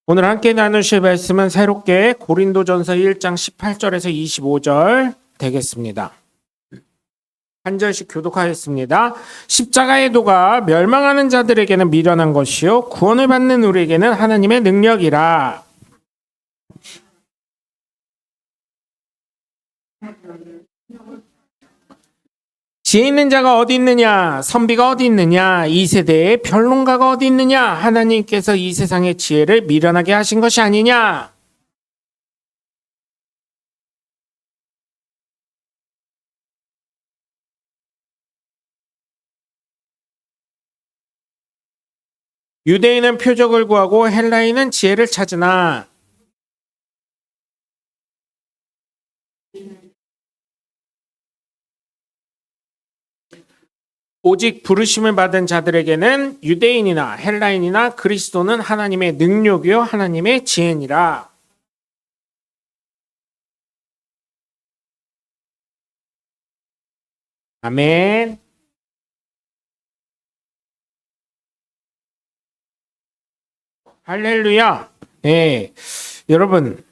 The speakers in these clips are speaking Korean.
오늘 함께 나누실 말씀은 새롭게 고린도전서 1장 18절에서 25절 되겠습니다. 한 절씩 교독하겠습니다. 십자가의 도가 멸망하는 자들에게는 미련한 것이요 구원을 받는 우리에게는 하나님의 능력이라. 지혜 있는 자가 어디 있느냐? 선비가 어디 있느냐? 이 세대의 변론가가 어디 있느냐? 하나님께서 이 세상의 지혜를 미련하게 하신 것이 아니냐? 유대인은 표적을 구하고 헬라인은 지혜를 찾으나 오직 부르심을 받은 자들에게는 유대인이나 헬라인이나 그리스도는 하나님의 능력이요 하나님의 지혜니라. 아멘. 할렐루야. 네, 여러분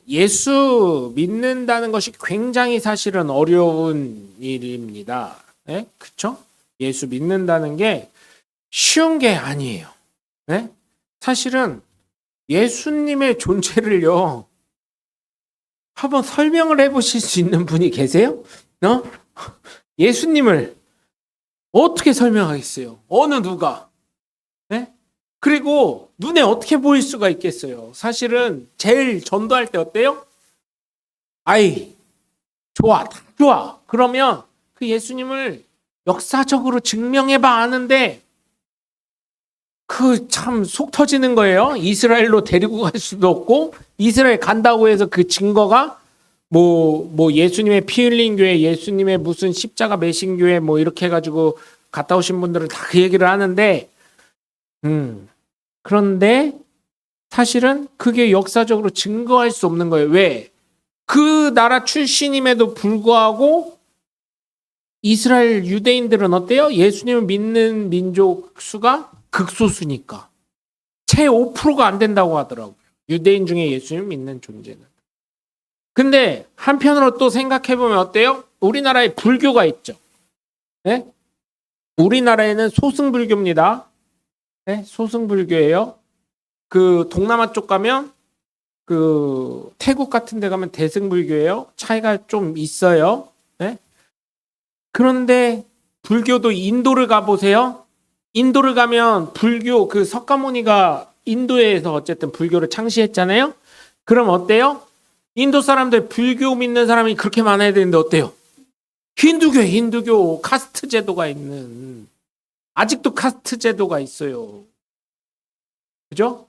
예수 믿는다는 것이 굉장히 사실은 어려운 일입니다. 네? 그쵸? 예수 믿는다는 게 쉬운 게 아니에요. 네? 사실은 예수님의 존재를요, 한번 설명을 해보실 수 있는 분이 계세요? 예수님을 어떻게 설명하겠어요? 어느 누가? 네? 그리고 눈에 어떻게 보일 수가 있겠어요? 사실은 제일 전도할 때 어때요? 아이, 좋아, 다 좋아. 그러면 그 예수님을 역사적으로 증명해봐 하는데 그 참 속 터지는 거예요. 이스라엘로 데리고 갈 수도 없고 이스라엘 간다고 해서 그 증거가 뭐 예수님의 피 흘린 교회, 예수님의 무슨 십자가 매신 교회 뭐 이렇게 해가지고 갔다 오신 분들은 다 그 얘기를 하는데 그런데 사실은 그게 역사적으로 증거할 수 없는 거예요. 왜? 그 나라 출신임에도 불구하고 이스라엘 유대인들은 어때요? 예수님을 믿는 민족 수가 극소수니까 채 5%가 안 된다고 하더라고요. 유대인 중에 예수님을 믿는 존재는. 근데 한편으로 또 생각해보면 어때요? 우리나라에 불교가 있죠. 네? 우리나라에는 소승불교입니다. 네? 소승불교예요. 그 동남아 쪽 가면 그 태국 같은 데 가면 대승불교예요. 차이가 좀 있어요. 네? 그런데 불교도 인도를 가보세요. 인도를 가면 불교 그 석가모니가 인도에서 어쨌든 불교를 창시했잖아요. 그럼 어때요? 인도 사람들 불교 믿는 사람이 그렇게 많아야 되는데 어때요? 힌두교 카스트 제도가 있는, 아직도 카스트 제도가 있어요. 그죠?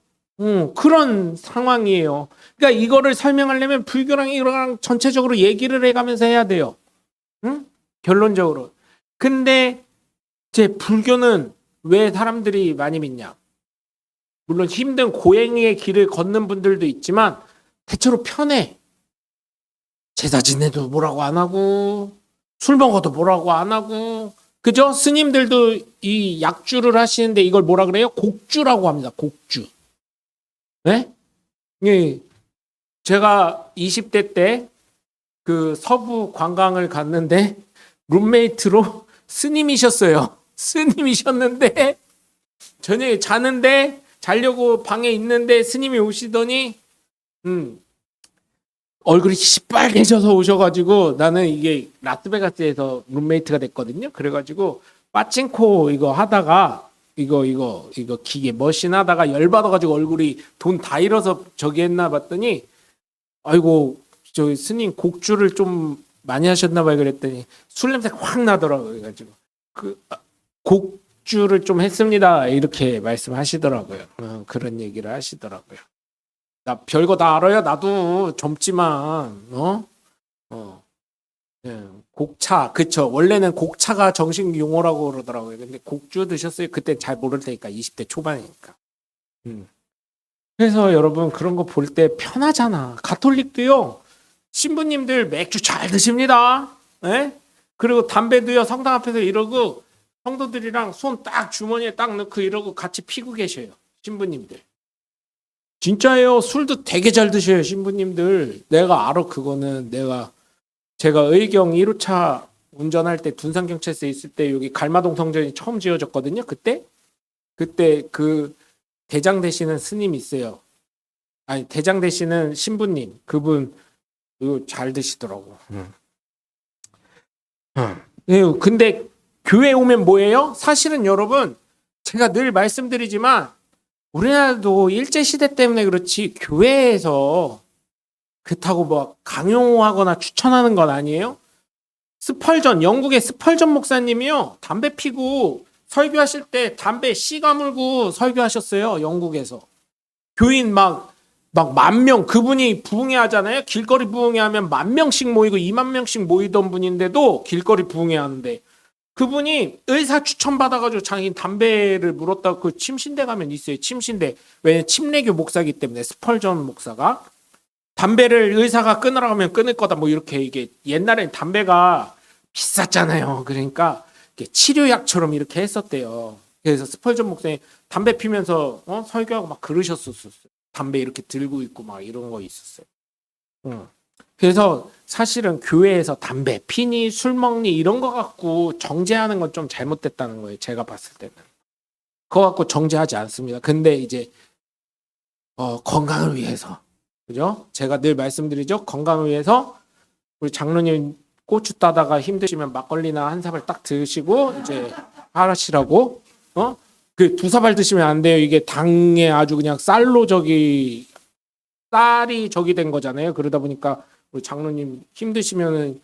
그런 상황이에요. 그러니까 이거를 설명하려면 불교랑 이거랑 전체적으로 얘기를 해가면서 해야 돼요. 응? 결론적으로. 근데 제 불교는 왜 사람들이 많이 믿냐? 물론 힘든 고행의 길을 걷는 분들도 있지만 대체로 편해. 제사 지내도 뭐라고 안 하고 술 먹어도 뭐라고 안 하고, 그죠? 스님들도 이 약주를 하시는데 이걸 뭐라 그래요? 곡주라고 합니다. 곡주. 네? 예. 제가 20대 때 그 서부 관광을 갔는데 룸메이트로 스님이셨어요. 스님이셨는데 저녁에 자는데 자려고 방에 있는데 스님이 오시더니 얼굴이 시뻘개져서 오셔가지고, 나는 이게 라스베가스에서 룸메이트가 됐거든요. 그래가지고 빠칭코 이거 하다가 이거 기계 머신 하다가 열받아가지고 얼굴이 돈 다 잃어서 저기 했나 봤더니, 아이고 저 스님 곡주를 좀 많이 하셨나 봐요. 그랬더니 술 냄새가 확 나더라고요. 그래가지고 그 곡주를 좀 했습니다 이렇게 말씀하시더라고요. 그런 얘기를 하시더라고요. 나 별거 다 알아요. 나도 젊지만 예, 곡차, 그쵸. 원래는 곡차가 정식 용어라고 그러더라고요. 근데 곡주 드셨어요? 그때 잘 모를 때니까 20대 초반이니까. 그래서 여러분 그런 거 볼 때 편하잖아. 가톨릭도요, 신부님들 맥주 잘 드십니다. 예? 그리고 담배도요 성당 앞에서 이러고 성도들이랑 손 딱 주머니에 딱 넣고 이러고 같이 피고 계셔요. 신부님들. 진짜예요. 술도 되게 잘 드셔요, 신부님들. 내가 알아, 그거는. 제가 의경 1호차 운전할 때 둔산경찰서에 있을 때 여기 갈마동 성전이 처음 지어졌거든요. 그때 그 대장 되시는 스님이 있어요. 아니, 대장 되시는 신부님. 그분 이거 잘 드시더라고. 근데 교회 오면 뭐예요? 사실은 여러분, 제가 늘 말씀드리지만 우리나라도 일제시대 때문에 그렇지 교회에서 그렇다고 뭐 강요하거나 추천하는 건 아니에요. 영국의 스펄전 목사님이요, 담배 피고 설교하실 때 담배 씨 가물고 설교하셨어요. 영국에서. 교인 막 10,000명, 그분이 부흥회 하잖아요. 길거리 부흥회 하면 10,000명씩 모이고 20,000명씩 모이던 분인데도 길거리 부흥회 하는데 그분이 의사 추천 받아가지고 자기 담배를 물었다고. 그 침신대 가면 있어요. 침신대. 왜냐면 침례교 목사기 때문에 스펄전 목사가 담배를 의사가 끊으라고 하면 끊을 거다. 뭐 이렇게. 이게 옛날엔 담배가 비쌌잖아요. 그러니까 치료약처럼 이렇게 했었대요. 그래서 스펄전 목사님 담배 피면서 설교하고 막 그러셨었어요. 담배 이렇게 들고 있고 막 이런 거 있었어요. 그래서 사실은 교회에서 담배 피니 술 먹니 이런 거 갖고 정죄하는 건 좀 잘못됐다는 거예요. 제가 봤을 때는. 그거 갖고 정죄하지 않습니다. 근데 이제 건강을 위해서, 그죠? 제가 늘 말씀드리죠. 건강을 위해서 우리 장로님 고추 따다가 힘드시면 막걸리나 한 사발 딱 드시고 이제 하시라고. 그 2사발 드시면 안 돼요. 이게 당에 아주 그냥 쌀이 저기 된 거잖아요. 그러다 보니까 우리 장로님 힘드시면은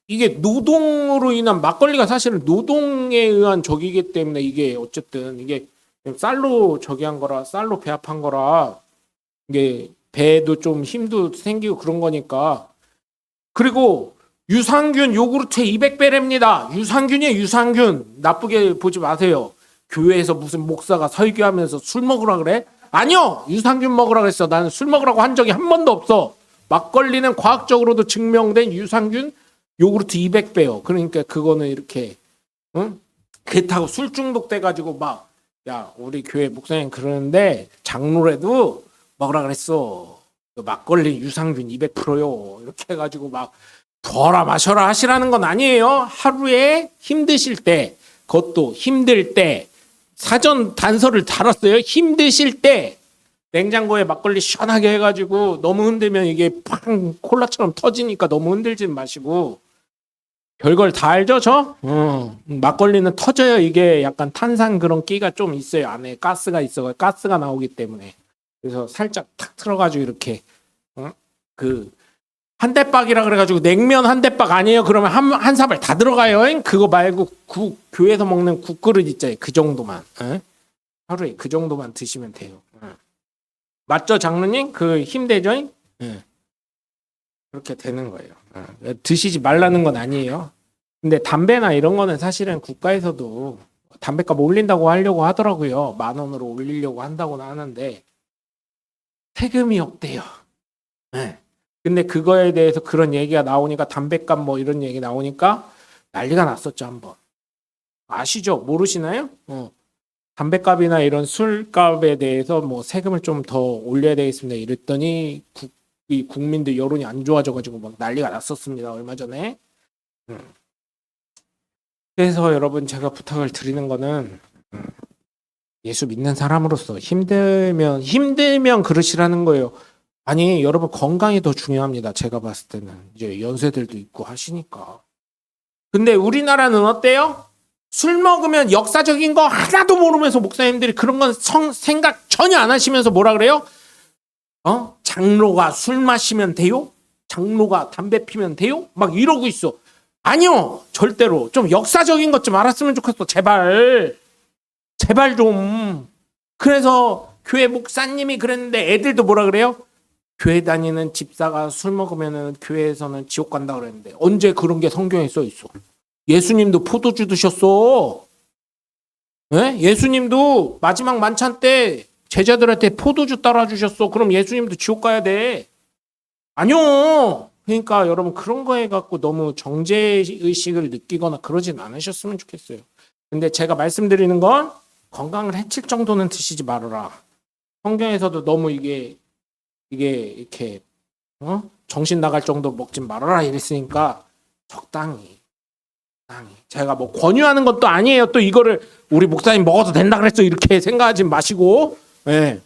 이게 노동으로 인한, 막걸리가 사실은 노동에 의한 적이기 때문에 이게 어쨌든 이게 쌀로 저기 한 거라, 쌀로 배합한 거라 이게 배도 좀 힘도 생기고 그런 거니까. 그리고 유산균 요구르트에 200배랍니다. 유산균이에요, 유산균. 나쁘게 보지 마세요. 교회에서 무슨 목사가 설교하면서 술 먹으라 그래? 아니요, 유산균 먹으라 그랬어. 나는 술 먹으라고 한 적이 한 번도 없어. 막걸리는 과학적으로도 증명된 유산균 요구르트 200배요. 그러니까 그거는 이렇게 그렇다고 술 중독돼가지고 막, 야, 우리 교회 목사님 그러는데 장로라도 먹으라 그랬어. 막걸리 유산균 200%요. 이렇게 해가지고 막 더라 마셔라 하시라는 건 아니에요. 하루에 힘드실 때, 그것도 힘들 때 사전 단서를 달았어요. 힘드실 때 냉장고에 막걸리 시원하게 해가지고 너무 흔들면 이게 팡 콜라처럼 터지니까 너무 흔들지 마시고. 별걸 다 알죠, 저? 막걸리는 터져요. 이게 약간 탄산 그런 끼가 좀 있어요. 안에 가스가 있어. 가스가 나오기 때문에. 그래서 살짝 탁 틀어가지고 이렇게 한 대박이라 그래가지고 냉면 한 대박 아니에요. 그러면 한 사발 다 들어가요. 그거 말고 교회에서 먹는 국그릇 있잖아요. 그 정도만. 하루에 그 정도만 드시면 돼요. 맞죠, 장로님? 그 힘되죠? 그렇게 되는 거예요. 드시지 말라는 건 아니에요. 근데 담배나 이런 거는 사실은 국가에서도 담배값 올린다고 하려고 하더라고요. 10,000원으로 올리려고 한다고는 하는데 세금이 없대요. 근데 그거에 대해서 그런 얘기가 나오니까, 담배값 뭐 이런 얘기 나오니까 난리가 났었죠, 한번. 아시죠? 모르시나요? 담배값이나 이런 술값에 대해서 뭐 세금을 좀 더 올려야 되겠습니다. 이랬더니 이 국민들 여론이 안 좋아져가지고 막 난리가 났었습니다. 얼마 전에. 그래서 여러분, 제가 부탁을 드리는 거는 예수 믿는 사람으로서 힘들면 그러시라는 거예요. 아니, 여러분, 건강이 더 중요합니다. 제가 봤을 때는. 이제 연세들도 있고 하시니까. 근데 우리나라는 어때요? 술 먹으면 역사적인 거 하나도 모르면서 목사님들이 그런 건 생각 전혀 안 하시면서 뭐라 그래요? 장로가 술 마시면 돼요? 장로가 담배 피면 돼요? 막 이러고 있어. 아니요, 절대로. 좀 역사적인 것 좀 알았으면 좋겠어. 제발 좀. 그래서 교회 목사님이 그랬는데 애들도 뭐라 그래요? 교회 다니는 집사가 술 먹으면은 교회에서는 지옥 간다 그랬는데 언제 그런 게 성경에 써 있어? 예수님도 포도주 드셨어. 예수님도 마지막 만찬 때 제자들한테 포도주 따라 주셨어. 그럼 예수님도 지옥 가야 돼. 아니요. 그러니까 여러분, 그런 거에 갖고 너무 정죄의식을 느끼거나 그러진 않으셨으면 좋겠어요. 근데 제가 말씀드리는 건 건강을 해칠 정도는 드시지 말아라. 성경에서도 너무 이게 이렇게 정신 나갈 정도 먹지 말아라 이랬으니까 적당히. 제가 뭐 권유하는 것도 아니에요. 또 이거를 우리 목사님 먹어도 된다 그랬어 이렇게 생각하지 마시고, 예.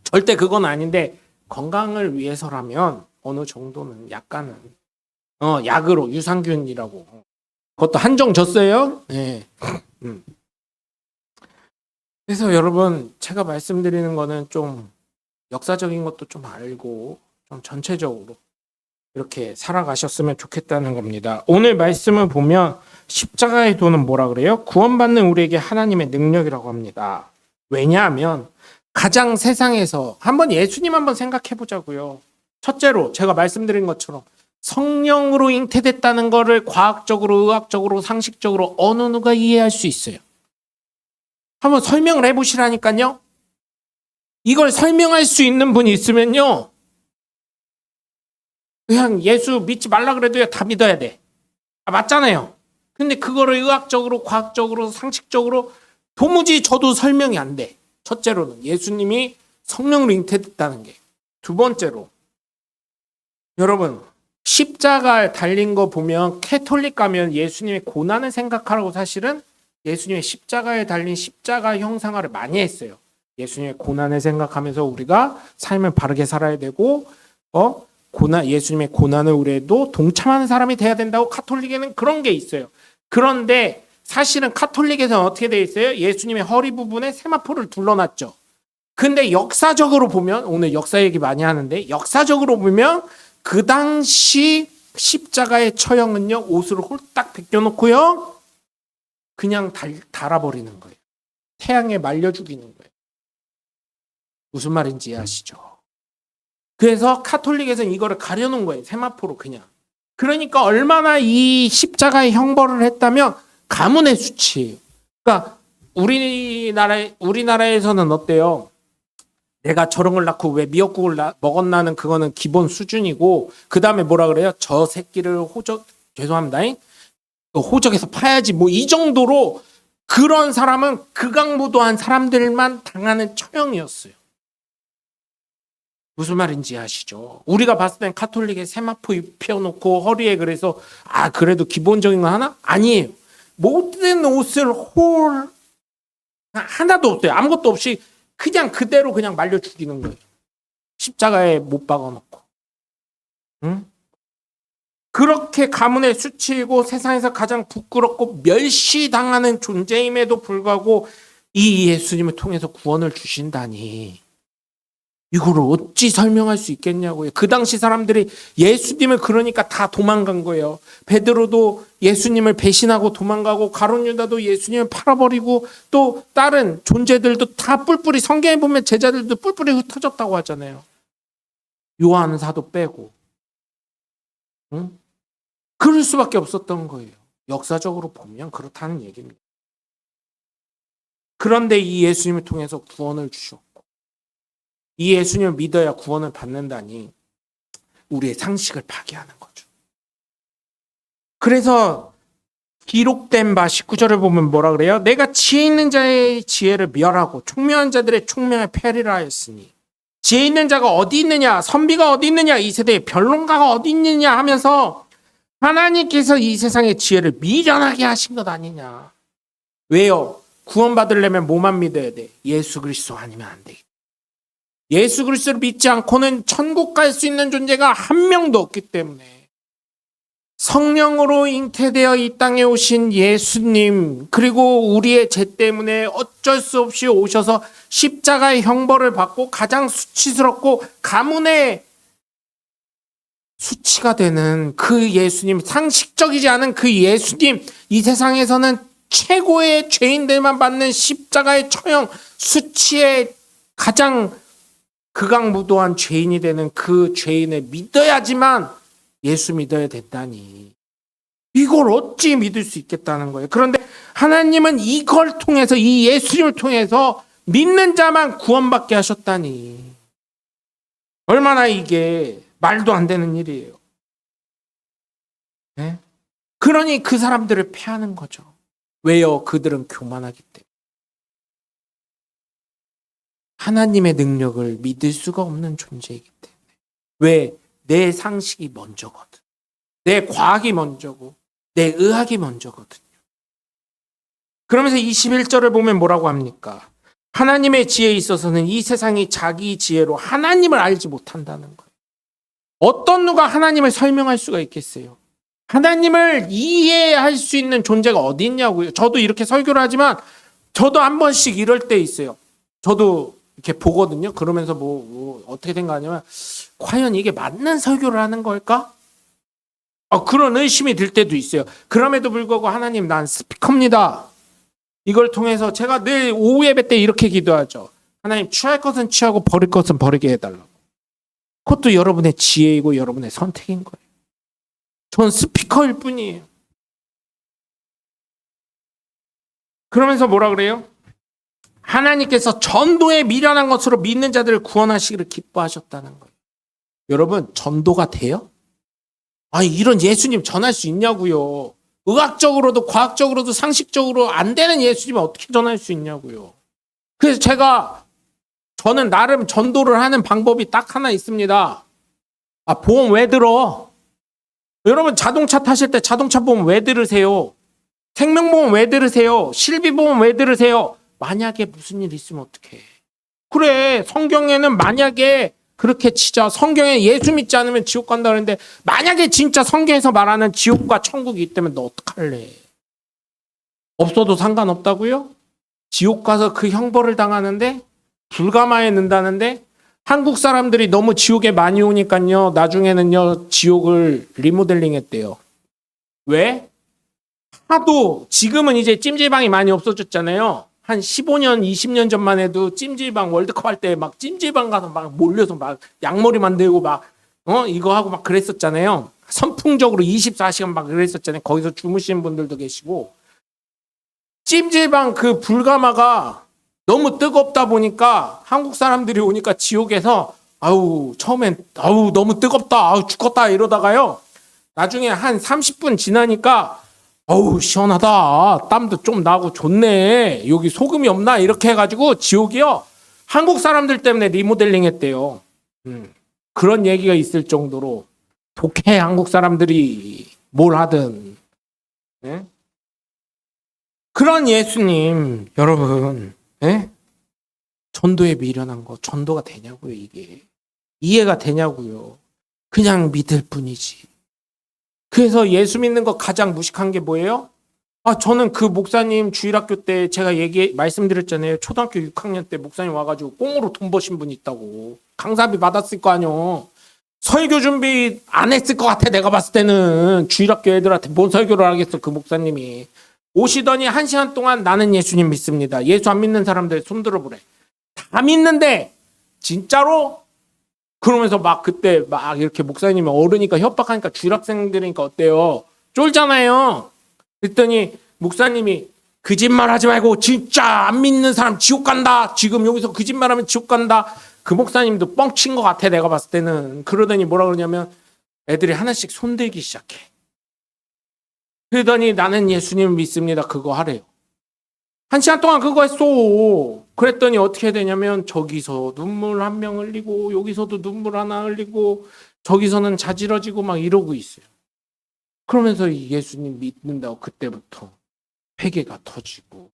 절대 그건 아닌데 건강을 위해서라면 어느 정도는 약간은 약으로 유산균이라고 그것도 한정 졌어요. 예. 그래서 여러분 제가 말씀드리는 거는 좀 역사적인 것도 좀 알고 좀 전체적으로 이렇게 살아가셨으면 좋겠다는 겁니다. 오늘 말씀을 보면 십자가의 도는 뭐라 그래요? 구원받는 우리에게 하나님의 능력이라고 합니다. 왜냐하면 가장 세상에서 예수님 한번 생각해 보자고요. 첫째로 제가 말씀드린 것처럼 성령으로 잉태됐다는 것을 과학적으로, 의학적으로, 상식적으로 어느 누가 이해할 수 있어요. 한번 설명을 해보시라니까요. 이걸 설명할 수 있는 분이 있으면요. 그냥 예수 믿지 말라 그래도 다 믿어야 돼. 맞잖아요. 근데 그거를 의학적으로, 과학적으로, 상식적으로 도무지 저도 설명이 안 돼. 첫째로는 예수님이 성령으로 잉태됐다는 게. 두 번째로 여러분 십자가에 달린 거 보면 캐톨릭 가면 예수님의 고난을 생각하라고 사실은 예수님의 십자가에 달린 십자가 형상화를 많이 했어요. 예수님의 고난을 생각하면서 우리가 삶을 바르게 살아야 되고 예수님의 고난을 우리도 동참하는 사람이 돼야 된다고 카톨릭에는 그런 게 있어요. 그런데 사실은 카톨릭에서는 어떻게 되어 있어요? 예수님의 허리 부분에 세마포를 둘러놨죠. 근데 역사적으로 보면 오늘 역사 얘기 많이 하는데 역사적으로 보면 그 당시 십자가의 처형은요 옷으로 홀딱 벗겨놓고요 그냥 달아버리는 거예요. 태양에 말려 죽이는 거예요. 무슨 말인지 아시죠? 그래서 카톨릭에서는 이거를 가려놓은 거예요. 세마포로 그냥. 그러니까 얼마나 이 십자가의 형벌을 했다면 가문의 수치예요. 그러니까 우리나라에서는 어때요? 내가 저런 걸 낳고 왜 미역국을 먹었나는 그거는 기본 수준이고 그 다음에 뭐라 그래요? 저 새끼를 죄송합니다. 호적에서 파야지 뭐 이 정도로 그런 사람은 극악무도한 사람들만 당하는 처형이었어요. 무슨 말인지 아시죠? 우리가 봤을 땐 카톨릭에 세마포 입혀놓고 허리에 그래서 그래도 기본적인 거 하나? 아니에요. 모든 옷을 하나도 없어요. 아무것도 없이 그냥 그대로 그냥 말려 죽이는 거예요. 십자가에 못 박아놓고. 응? 그렇게 가문의 수치이고 세상에서 가장 부끄럽고 멸시당하는 존재임에도 불구하고 이 예수님을 통해서 구원을 주신다니 이거를 어찌 설명할 수 있겠냐고요. 그 당시 사람들이 예수님을 그러니까 다 도망간 거예요. 베드로도 예수님을 배신하고 도망가고 가룟 유다도 예수님을 팔아버리고 또 다른 존재들도 다 뿔뿔이 성경에 보면 제자들도 뿔뿔이 흩어졌다고 하잖아요. 요한 사도 빼고. 응? 그럴 수밖에 없었던 거예요. 역사적으로 보면 그렇다는 얘기입니다. 그런데 이 예수님을 통해서 구원을 주셨고 이 예수님을 믿어야 구원을 받는다니 우리의 상식을 파괴하는 거죠. 그래서 기록된 바 19절을 보면 뭐라 그래요? 내가 지혜 있는 자의 지혜를 멸하고 총명한 자들의 총명을 폐리라 하였으니 지혜 있는 자가 어디 있느냐? 선비가 어디 있느냐? 이 세대에 변론가가 어디 있느냐? 하면서 하나님께서 이 세상의 지혜를 미련하게 하신 것 아니냐? 왜요? 구원받으려면 뭐만 믿어야 돼? 예수 그리스도 아니면 안 돼. 예수 그리스도를 믿지 않고는 천국 갈 수 있는 존재가 한 명도 없기 때문에 성령으로 잉태되어 이 땅에 오신 예수님 그리고 우리의 죄 때문에 어쩔 수 없이 오셔서 십자가의 형벌을 받고 가장 수치스럽고 가문의 수치가 되는 그 예수님, 상식적이지 않은 그 예수님, 이 세상에서는 최고의 죄인들만 받는 십자가의 처형, 수치의 가장 극악무도한 죄인이 되는 그 죄인을 믿어야지만 예수 믿어야 된다니. 이걸 어찌 믿을 수 있겠다는 거예요. 그런데 하나님은 이걸 통해서 이 예수님을 통해서 믿는 자만 구원받게 하셨다니. 얼마나 이게 말도 안 되는 일이에요. 네? 그러니 그 사람들을 패하는 거죠. 왜요? 그들은 교만하기 때문에. 하나님의 능력을 믿을 수가 없는 존재이기 때문에. 왜? 내 상식이 먼저거든. 내 과학이 먼저고 내 의학이 먼저거든요. 그러면서 21절을 보면 뭐라고 합니까? 하나님의 지혜에 있어서는 이 세상이 자기 지혜로 하나님을 알지 못한다는 거예요. 어떤 누가 하나님을 설명할 수가 있겠어요? 하나님을 이해할 수 있는 존재가 어디 있냐고요. 저도 이렇게 설교를 하지만 저도 한 번씩 이럴 때 있어요. 저도 이렇게 보거든요. 그러면서 뭐 어떻게 생각하냐면 과연 이게 맞는 설교를 하는 걸까? 그런 의심이 들 때도 있어요. 그럼에도 불구하고 하나님, 난 스피커입니다. 이걸 통해서 제가 늘 오후 예배 때 이렇게 기도하죠. 하나님, 취할 것은 취하고 버릴 것은 버리게 해달라고. 그것도 여러분의 지혜이고 여러분의 선택인 거예요. 전 스피커일 뿐이에요. 그러면서 뭐라 그래요? 하나님께서 전도에 미련한 것으로 믿는 자들을 구원하시기를 기뻐하셨다는 거예요. 여러분, 전도가 돼요? 아니, 이런 예수님 전할 수 있냐고요. 의학적으로도 과학적으로도 상식적으로 안 되는 예수님을 어떻게 전할 수 있냐고요. 그래서 저는 나름 전도를 하는 방법이 딱 하나 있습니다. 보험 왜 들어? 여러분, 자동차 타실 때 자동차 보험 왜 들으세요? 생명보험 왜 들으세요? 실비보험 왜 들으세요? 만약에 무슨 일 있으면 어떡해. 그래, 성경에는 만약에 그렇게 치자. 성경에 예수 믿지 않으면 지옥 간다 그러는데 만약에 진짜 성경에서 말하는 지옥과 천국이 있다면 너 어떡할래? 없어도 상관없다고요? 지옥 가서 그 형벌을 당하는데 불가마에 는다는데 한국 사람들이 너무 지옥에 많이 오니까요. 나중에는요. 지옥을 리모델링 했대요. 왜? 하도 지금은 이제 찜질방이 많이 없어졌잖아요. 한 15년, 20년 전만 해도 찜질방 월드컵 할 때 막 찜질방 가서 막 몰려서 막 양머리 만들고 막 이거 하고 막 그랬었잖아요. 선풍적으로 24시간 막 그랬었잖아요. 거기서 주무시는 분들도 계시고. 찜질방 그 불가마가 너무 뜨겁다 보니까 한국 사람들이 오니까 지옥에서 처음엔 너무 뜨겁다. 죽겠다 이러다가요. 나중에 한 30분 지나니까 시원하다. 땀도 좀 나고 좋네. 여기 소금이 없나? 이렇게 해가지고 지옥이요. 한국 사람들 때문에 리모델링 했대요. 그런 얘기가 있을 정도로 독해, 한국 사람들이 뭘 하든. 네? 그런 예수님, 여러분, 네? 전도에 미련한 거, 전도가 되냐고요, 이게. 이해가 되냐고요. 그냥 믿을 뿐이지. 그래서 예수 믿는 거 가장 무식한 게 뭐예요? 저는 그 목사님 주일학교 때 제가 말씀드렸잖아요. 초등학교 6학년 때 목사님 와가지고 꽁으로 돈 버신 분 있다고. 강사비 받았을 거 아니요. 설교 준비 안 했을 것 같아. 내가 봤을 때는 주일학교 애들한테 뭔 설교를 하겠어. 그 목사님이. 오시더니 1시간 동안 나는 예수님 믿습니다. 예수 안 믿는 사람들 손 들어보래. 다 믿는데 진짜로? 그러면서 막 그때 막 이렇게 목사님이 어르니까 협박하니까 주일학생들이니까 어때요? 쫄잖아요. 그랬더니 목사님이 거짓말 하지 말고 진짜 안 믿는 사람 지옥 간다. 지금 여기서 거짓말하면 지옥 간다. 그 목사님도 뻥친 것 같아. 내가 봤을 때는. 그러더니 뭐라 그러냐면 애들이 하나씩 손들기 시작해. 그러더니 나는 예수님 믿습니다. 그거 하래요. 1시간 동안 그거 했어. 그랬더니 어떻게 되냐면 저기서 눈물 한 명 흘리고 여기서도 눈물 하나 흘리고 저기서는 자지러지고 막 이러고 있어요. 그러면서 예수님 믿는다고 그때부터 회개가 터지고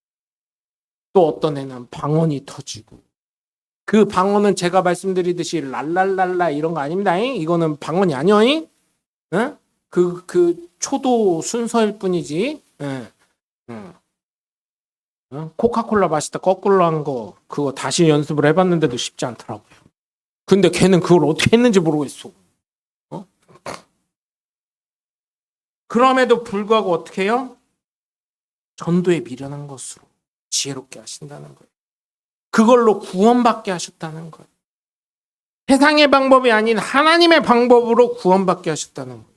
또 어떤 애는 방언이 터지고 그 방언은 제가 말씀드리듯이 랄랄랄라 이런 거 아닙니다. 이거는 방언이 아니요. 응? 그 초도 순서일 뿐이지. 응. 코카콜라 마시다 거꾸로 한 거 그거 다시 연습을 해봤는데도 쉽지 않더라고요. 근데 걔는 그걸 어떻게 했는지 모르겠어. 그럼에도 불구하고 어떻게 해요? 전도에 미련한 것으로 지혜롭게 하신다는 거예요. 그걸로 구원받게 하셨다는 거예요. 세상의 방법이 아닌 하나님의 방법으로 구원받게 하셨다는 거예요.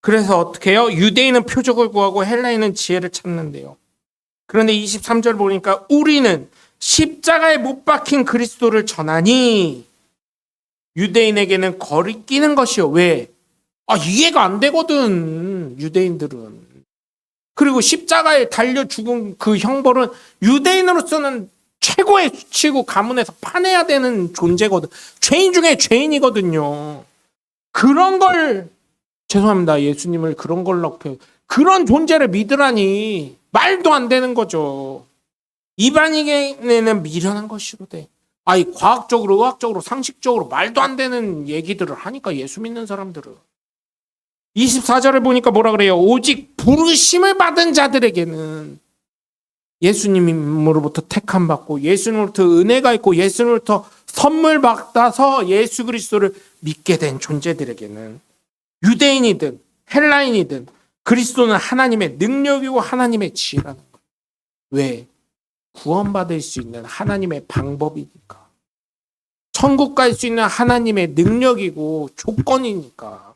그래서 어떻게 해요? 유대인은 표적을 구하고 헬라인은 지혜를 찾는데요. 그런데 23절 보니까 우리는 십자가에 못 박힌 그리스도를 전하니 유대인에게는 거리끼는 것이요. 왜? 이해가 안 되거든. 유대인들은. 그리고 십자가에 달려 죽은 그 형벌은 유대인으로서는 최고의 수치고 가문에서 파내야 되는 존재거든. 죄인 중에 죄인이거든요. 그런 걸, 죄송합니다. 예수님을 그런 걸로 그런 존재를 믿으라니 말도 안 되는 거죠. 이방인에게는 미련한 것이로 돼. 아니, 과학적으로, 의학적으로, 상식적으로 말도 안 되는 얘기들을 하니까 예수 믿는 사람들은. 24절을 보니까 뭐라 그래요? 오직 부르심을 받은 자들에게는 예수님으로부터 택함 받고 예수님으로부터 은혜가 있고 예수님으로부터 선물 받아서 예수 그리스도를 믿게 된 존재들에게는 유대인이든 헬라인이든 그리스도는 하나님의 능력이고 하나님의 지혜라는 거예요. 왜? 구원받을 수 있는 하나님의 방법이니까. 천국 갈 수 있는 하나님의 능력이고 조건이니까.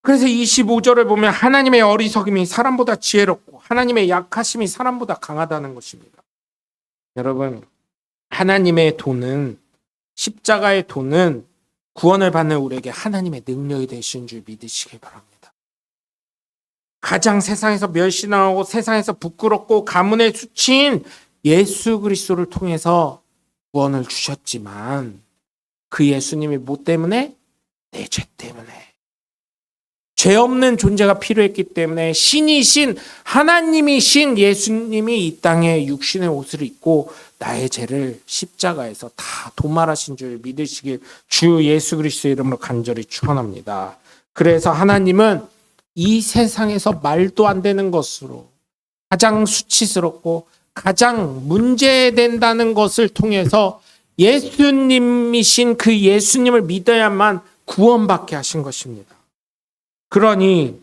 그래서 25절을 보면 하나님의 어리석음이 사람보다 지혜롭고 하나님의 약하심이 사람보다 강하다는 것입니다. 여러분, 하나님의 도는, 십자가의 도는 구원을 받는 우리에게 하나님의 능력이 되신 줄 믿으시기 바랍니다. 가장 세상에서 멸시당하고 세상에서 부끄럽고 가문의 수치인 예수 그리스도를 통해서 구원을 주셨지만 그 예수님이 뭐 때문에? 내 죄 때문에. 죄 없는 존재가 필요했기 때문에 신이신 하나님이신 예수님이 이 땅에 육신의 옷을 입고 나의 죄를 십자가에서 다 도말하신 줄 믿으시길 주 예수 그리스도의 이름으로 간절히 축원합니다. 그래서 하나님은 이 세상에서 말도 안 되는 것으로 가장 수치스럽고 가장 문제된다는 것을 통해서 예수님이신 그 예수님을 믿어야만 구원받게 하신 것입니다. 그러니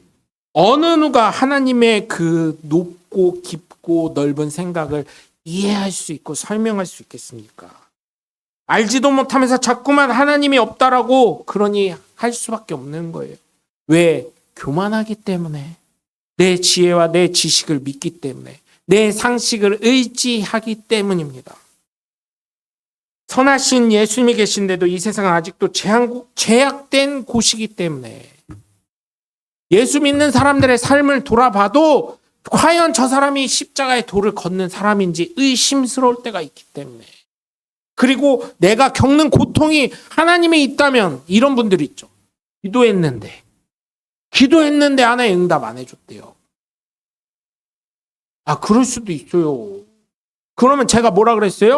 어느 누가 하나님의 그 높고 깊고 넓은 생각을 이해할 수 있고 설명할 수 있겠습니까? 알지도 못하면서 자꾸만 하나님이 없다라고 그러니 할 수밖에 없는 거예요. 왜? 교만하기 때문에, 내 지혜와 내 지식을 믿기 때문에, 내 상식을 의지하기 때문입니다. 선하신 예수님이 계신데도 이 세상은 아직도 죄악된 곳이기 때문에 예수 믿는 사람들의 삶을 돌아봐도 과연 저 사람이 십자가의 도를 걷는 사람인지 의심스러울 때가 있기 때문에, 그리고 내가 겪는 고통이 하나님이 있다면 이런 분들이 있죠. 기도했는데 하나의 응답 안 해줬대요. 아, 그럴 수도 있어요. 그러면 제가 뭐라 그랬어요?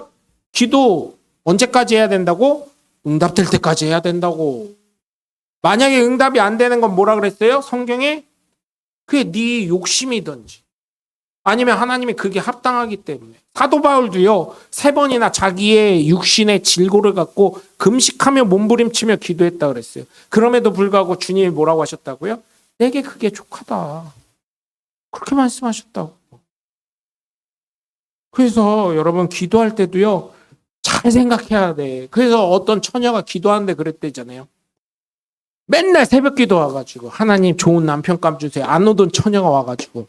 기도 언제까지 해야 된다고? 응답될 때까지 해야 된다고. 만약에 응답이 안 되는 건 뭐라 그랬어요? 성경에 그게 네 욕심이든지 아니면 하나님이 그게 합당하기 때문에. 사도 바울도요 3번이나 자기의 육신의 질고를 갖고 금식하며 몸부림치며 기도했다 그랬어요. 그럼에도 불구하고 주님이 뭐라고 하셨다고요? 내게 그게 족하다. 그렇게 말씀하셨다고. 그래서 여러분 기도할 때도요 잘 생각해야 돼. 그래서 어떤 처녀가 기도하는데 그랬대잖아요. 맨날 새벽 기도 와가지고 하나님 좋은 남편감 주세요. 안 오던 처녀가 와가지고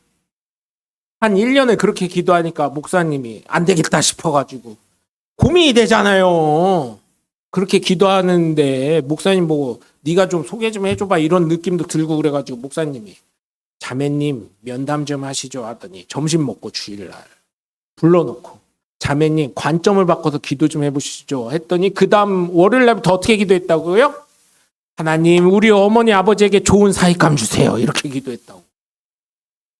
한 1년을 그렇게 기도하니까 목사님이 안 되겠다 싶어가지고 고민이 되잖아요. 그렇게 기도하는데 목사님 보고 네가 좀 소개 좀 해줘봐 이런 느낌도 들고 그래가지고 목사님이 자매님 면담 좀 하시죠 하더니 점심 먹고 주일날 불러놓고 자매님 관점을 바꿔서 기도 좀 해보시죠 했더니 그 다음 월요일날부터 어떻게 기도했다고요? 하나님 우리 어머니 아버지에게 좋은 사익감 주세요 이렇게 기도했다고.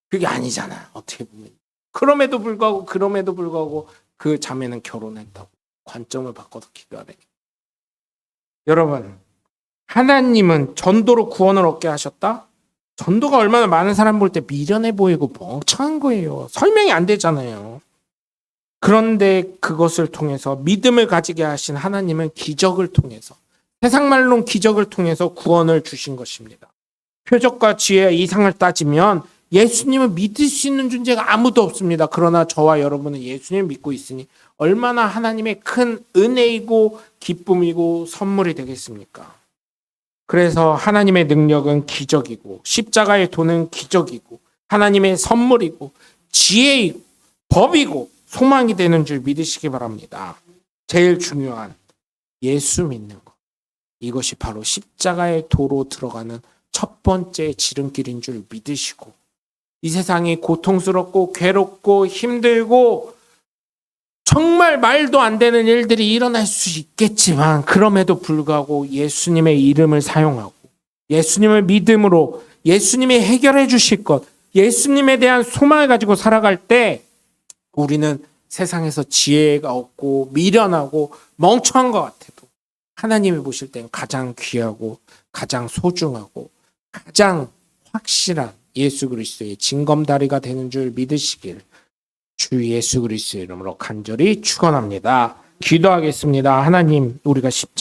그게 아니잖아 어떻게 보면. 그럼에도 불구하고 그 자매는 결혼했다고. 관점을 바꿔서 기도하래. 여러분, 하나님은 전도로 구원을 얻게 하셨다? 전도가 얼마나 많은 사람 볼 때 미련해 보이고 멍청한 거예요. 설명이 안 되잖아요. 그런데 그것을 통해서 믿음을 가지게 하신 하나님은 기적을 통해서, 세상 말로는 기적을 통해서 구원을 주신 것입니다. 표적과 지혜의 이상을 따지면 예수님을 믿을 수 있는 존재가 아무도 없습니다. 그러나 저와 여러분은 예수님을 믿고 있으니 얼마나 하나님의 큰 은혜이고 기쁨이고 선물이 되겠습니까? 그래서 하나님의 능력은 기적이고 십자가의 도는 기적이고 하나님의 선물이고 지혜이고 법이고 소망이 되는 줄 믿으시기 바랍니다. 제일 중요한 예수 믿는 것. 이것이 바로 십자가의 도로 들어가는 첫 번째 지름길인 줄 믿으시고 이 세상이 고통스럽고 괴롭고 힘들고 정말 말도 안 되는 일들이 일어날 수 있겠지만 그럼에도 불구하고 예수님의 이름을 사용하고 예수님을 믿음으로 예수님이 해결해 주실 것, 예수님에 대한 소망을 가지고 살아갈 때 우리는 세상에서 지혜가 없고 미련하고 멍청한 것 같아도 하나님이 보실 땐 가장 귀하고 가장 소중하고 가장 확실한 예수 그리스도의 징검다리가 되는 줄 믿으시길 주 예수 그리스도의 이름으로 간절히 축원합니다. 기도하겠습니다. 하나님, 우리가 십자가